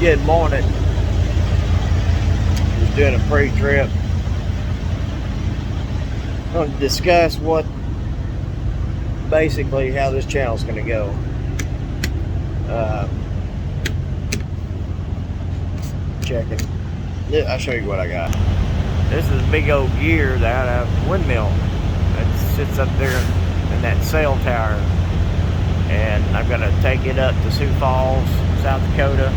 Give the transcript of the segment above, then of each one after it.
Good morning. Just doing a pre-trip. I'm going to discuss basically how this channel is going to go. Checking. I'll show you what I got. This is a big old gear that I have a windmill that sits up there in that sail tower, and I'm going to take it up to Sioux Falls, South Dakota,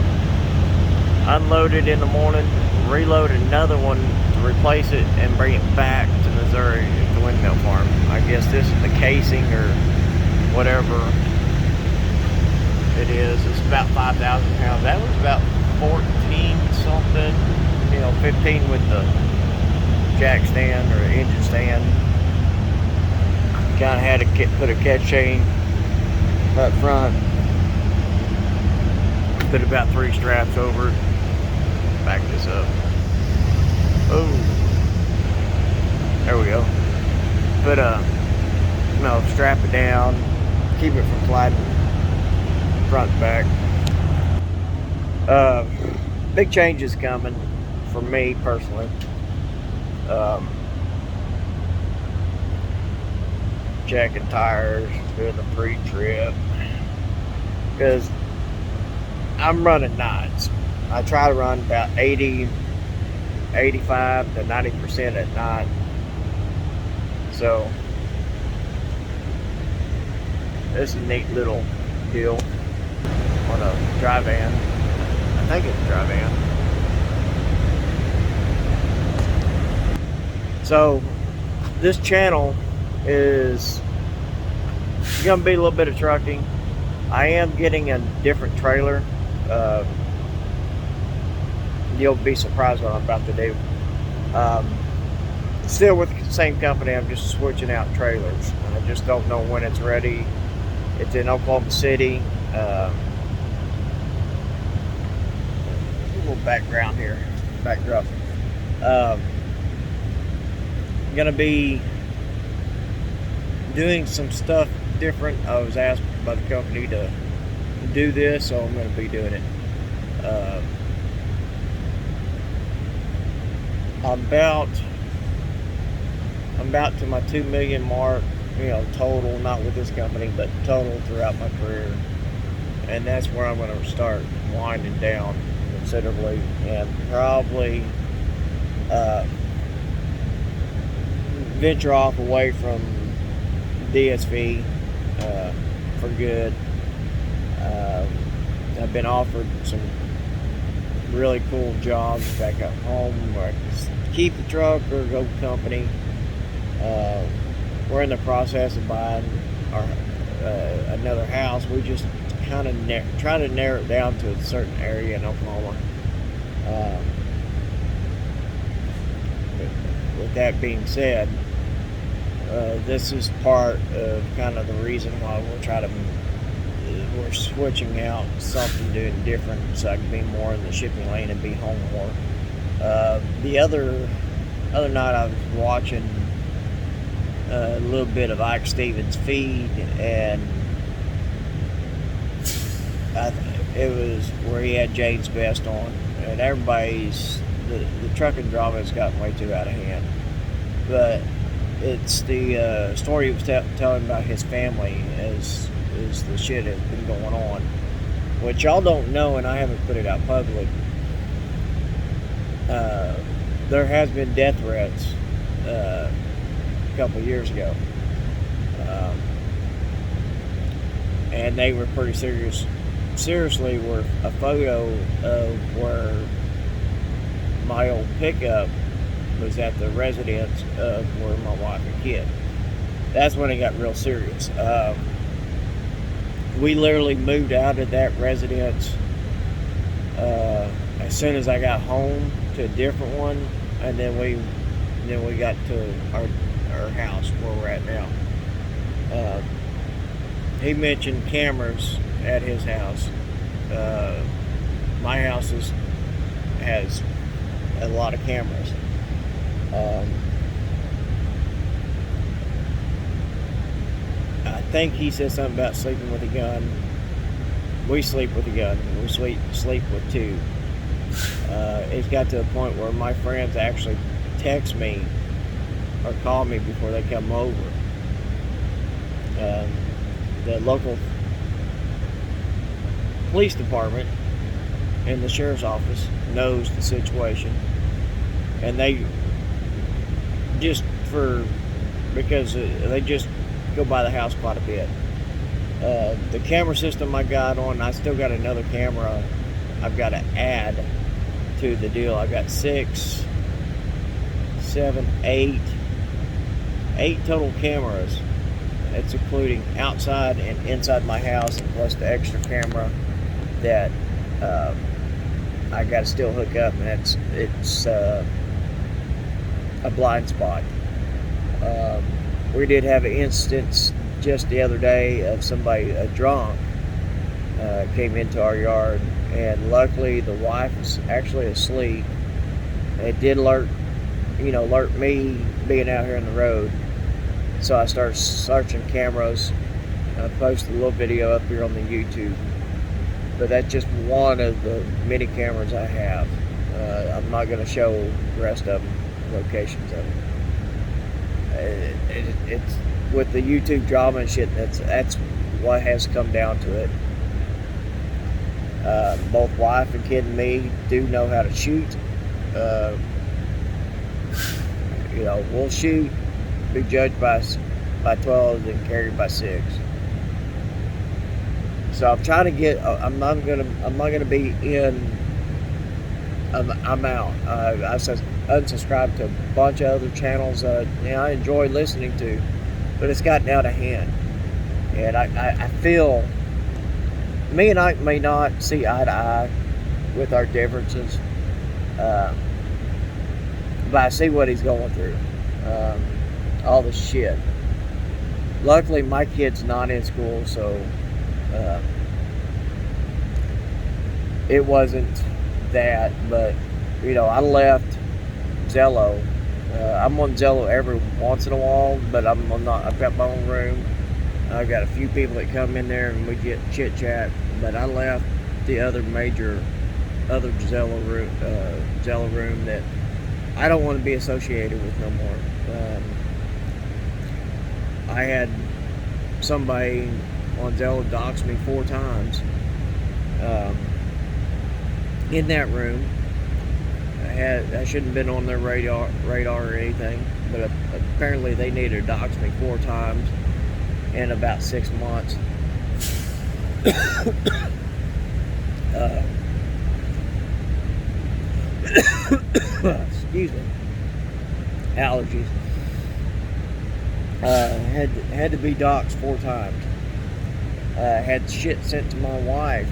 unload it in the morning, reload another one to replace it, and bring it back to Missouri at the windmill farm. I guess this is the casing or whatever it is. It's about 5,000 pounds. That was about 14 something, 15 with the jack stand or engine stand. Kind of had to put a catch chain up front, put about 3 straps over it. Back this up. Oh, there we go. Put strap it down, keep it from sliding front and back. Big changes coming for me personally. Checking tires, doing the pre-trip, because I'm running nights. I try to run about 85 to 90% at night. So this is a neat little deal on a dry van. I think it's a dry van. So this channel is gonna be a little bit of trucking. I am getting a different trailer. You'll be surprised what I'm about to do. Still with the same company, I'm just switching out trailers. I just don't know when it's ready. It's in Oklahoma City. A little background here, backdrop. Gonna be doing some stuff different. I was asked by the company to do this, so I'm gonna be doing it. I'm about to my 2 million mark, total, not with this company, but total throughout my career. And that's where I'm going to start winding down considerably, and probably venture off away from DSV for good. I've been offered some really cool jobs back at home where I can keep the truck or go company. We're in the process of buying another house. We just kind of try to narrow it down to a certain area in Oklahoma. With that being said, this is part of kind of the reason why we're switching out something, doing different, so I can be more in the shipping lane and be home more. The other night I was watching a little bit of Ike Stevens' feed, and it was where he had Jade's Best on, and the trucking drama has gotten way too out of hand. But it's the story he was telling about his family is the shit that's been going on, which y'all don't know, and I haven't put it out public. There has been death threats a couple of years ago, and they were pretty seriously were a photo of where my old pickup was at the residence of where my wife and kid. That's when it got real serious. We literally moved out of that residence as soon as I got home to a different one, and then we got to our house where we're at now. He mentioned cameras at his house. My house has a lot of cameras. I think he said something about sleeping with a gun. we sleep with a gun. We sleep with two. It's got to a point where my friends actually text me or call me before they come over. The local police department and the sheriff's office knows the situation, and they because they just go by the house quite a bit. The camera system I got on, I still got another camera I've got to add to the deal. I got 6, 7, 8 total cameras. It's including outside and inside my house, and plus the extra camera that I got to still hook up, and it's a blind spot. We did have an instance just the other day of somebody, a drunk, came into our yard, and luckily the wife was actually asleep. It did alert me being out here on the road, so I started searching cameras. I posted a little video up here on the YouTube, but that's just one of the many cameras I have. I'm not going to show the rest of them, locations of them. It's with the YouTube drama and shit. That's what has come down to it. Both wife and kid and me do know how to shoot. We'll shoot, be judged by 12, and carried by 6. So I'm trying to get. I'm not gonna be in. I'm out. I unsubscribed to a bunch of other channels I enjoy listening to, but it's gotten out of hand, and I feel me and Ike may not see eye to eye with our differences, but I see what he's going through, all the shit. Luckily, my kid's not in school, so it wasn't that. But I left Zello. I'm on Zello every once in a while, but I'm not. I've got my own room. I've got a few people that come in there and we get chit chat. But I left the other Zello room that I don't want to be associated with no more. I had somebody on Zello dox me 4 times in that room. I shouldn't have been on their radar or anything, but apparently they needed to dox me 4 times in about 6 months. Excuse me. Allergies. Had to be doxxed 4 times. Had shit sent to my wife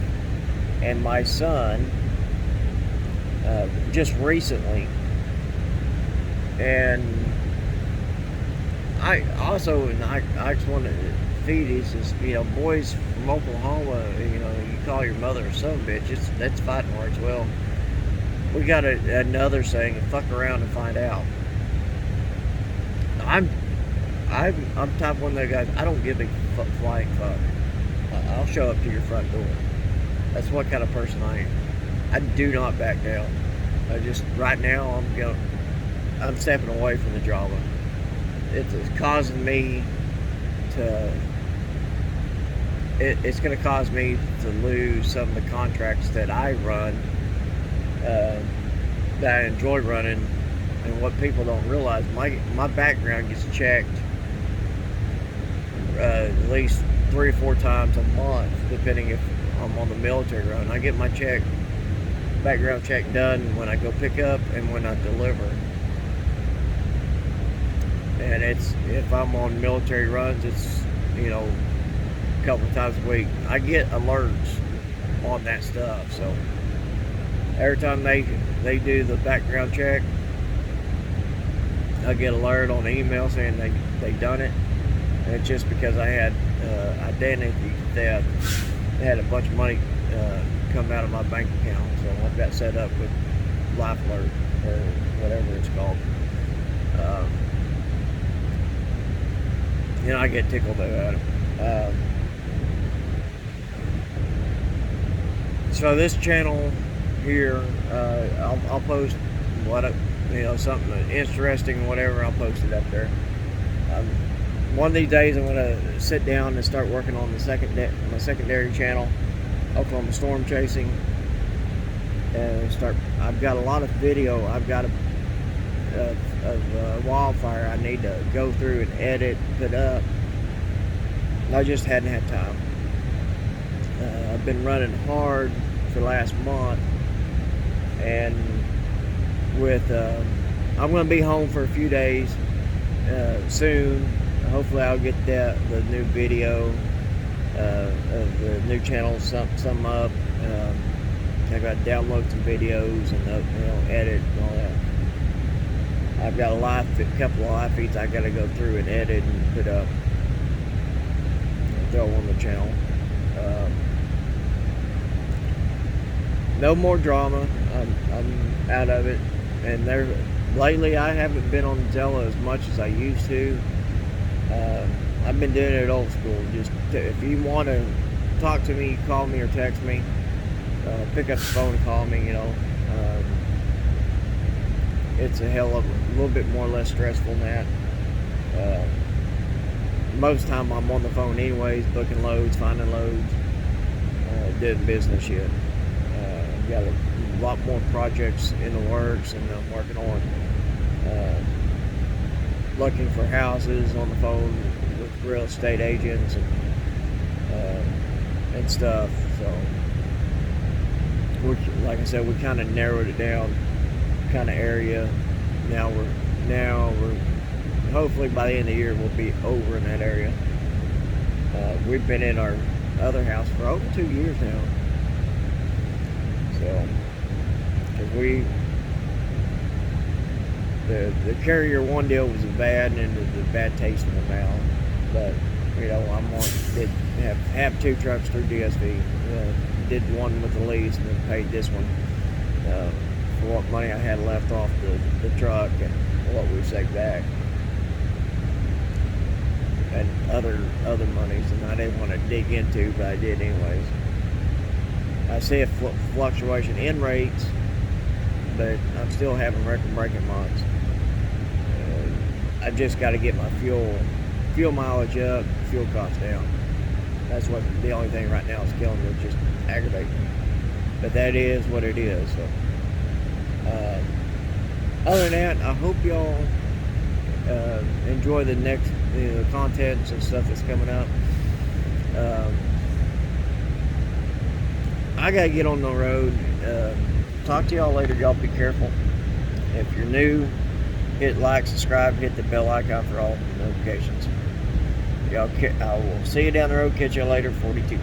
and my son just recently, and I just want to feed these, boys from Oklahoma. You call your mother a son of a bitch. That's fighting words. Well, we got another saying: "Fuck around and find out." I'm type one of those guys. I don't give a flying fuck. I'll show up to your front door. That's what kind of person I am. I do not back down. Right now I'm stepping away from the drama. It's causing me to. It's going to cause me to lose some of the contracts that I run, that I enjoy running. And what people don't realize, my background gets checked at least 3 or 4 times a month, depending if I'm on the military run. I get my background check done when I go pick up and when I deliver. And if I'm on military runs, it's a couple of times a week. I get alerts on that stuff. So every time they do the background check, I get alert on the email saying they done it. And it's just because I had identity theft. They had a bunch of money come out of my bank account, so I've got set up with Life Alert or whatever it's called. I get tickled about it. So this channel here, I'll post something interesting, whatever. I'll post it up there. One of these days, I'm gonna sit down and start working on the my secondary channel, Oklahoma storm chasing, and I've got a lot of video. I've got of wildfire I need to go through and edit, put up. I just hadn't had time. I've been running hard for the last month, and I'm going to be home for a few days soon. Hopefully I'll get the new video of the new channel some up. I got to download some videos and edit and all that. I've got a couple of live feeds I got to go through and edit and put up and throw on the channel. No more drama. I'm out of it. And lately I haven't been on Zella as much as I used to. I've been doing it old school. Just if you want to talk to me, call me or text me. Pick up the phone and call me. It's a little bit more or less stressful than that. Most of the time I'm on the phone anyways, booking loads, finding loads, doing business shit. I've got a lot more projects in the works, and I'm working on looking for houses on the phone with real estate agents and stuff. So like I said, we kind of narrowed it down, kind of area. Now we're hopefully by the end of the year we'll be over in that area. We've been in our other house for over 2 years now. So, because the Carrier One deal was bad, and it was a bad taste in the mouth. But did have 2 trucks through DSV. Did one with the lease, and then paid this one for what money I had left off the truck and what we saved back, and other monies, and I didn't want to dig into, but I did anyways. I see a fluctuation in rates, but I'm still having record-breaking months. I've just got to get my fuel mileage up, fuel costs down. That's the only thing right now is killing me, just aggravating me. But that is what it is. So, other than that, I hope y'all enjoy the next content and stuff that's coming up. I gotta get on the road. Talk to y'all later. Y'all be careful. If you're new, hit like, subscribe, hit the bell icon for all notifications. I will see you down the road. Catch you later. 42.